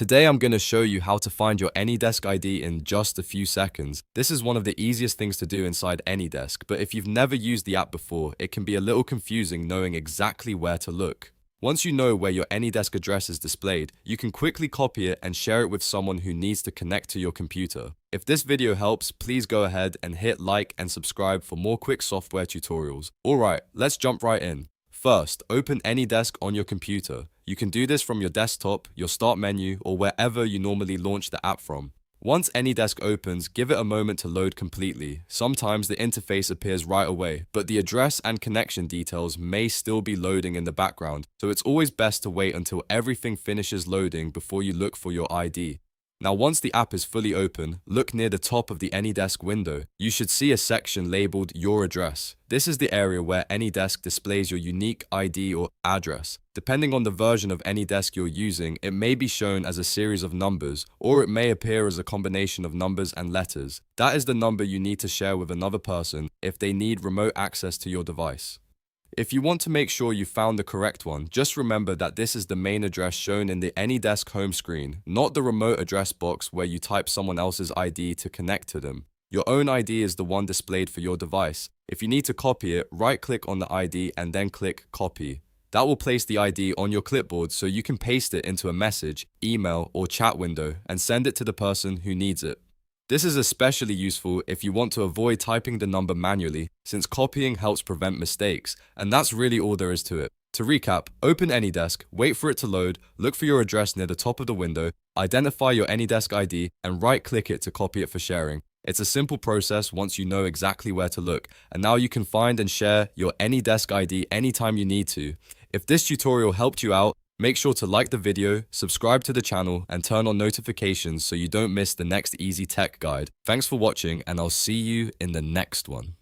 Today I'm going to show you how to find your AnyDesk ID in just a few seconds. This is one of the easiest things to do inside AnyDesk, but if you've never used the app before, it can be a little confusing knowing exactly where to look. Once you know where your AnyDesk address is displayed, you can quickly copy it and share it with someone who needs to connect to your computer. If this video helps, please go ahead and hit like and subscribe for more quick software tutorials. Alright, let's jump right in. First, open AnyDesk on your computer. You can do this from your desktop, your start menu, or wherever you normally launch the app from. Once AnyDesk opens, give it a moment to load completely. Sometimes the interface appears right away, but the address and connection details may still be loading in the background, so it's always best to wait until everything finishes loading before you look for your ID. Now once the app is fully open, look near the top of the AnyDesk window. You should see a section labeled Your Address. This is the area where AnyDesk displays your unique ID or address. Depending on the version of AnyDesk you're using, it may be shown as a series of numbers, or it may appear as a combination of numbers and letters. That is the number you need to share with another person if they need remote access to your device. If you want to make sure you found the correct one, just remember that this is the main address shown in the AnyDesk home screen, not the remote address box where you type someone else's ID to connect to them. Your own ID is the one displayed for your device. If you need to copy it, right-click on the ID and then click Copy. That will place the ID on your clipboard so you can paste it into a message, email, or chat window and send it to the person who needs it. This is especially useful if you want to avoid typing the number manually, since copying helps prevent mistakes, and that's really all there is to it. To recap, open AnyDesk, wait for it to load, look for your address near the top of the window, identify your AnyDesk ID, and right-click it to copy it for sharing. It's a simple process once you know exactly where to look, and now you can find and share your AnyDesk ID anytime you need to. If this tutorial helped you out, make sure to like the video, subscribe to the channel, and turn on notifications so you don't miss the next easy tech guide. Thanks for watching, and I'll see you in the next one.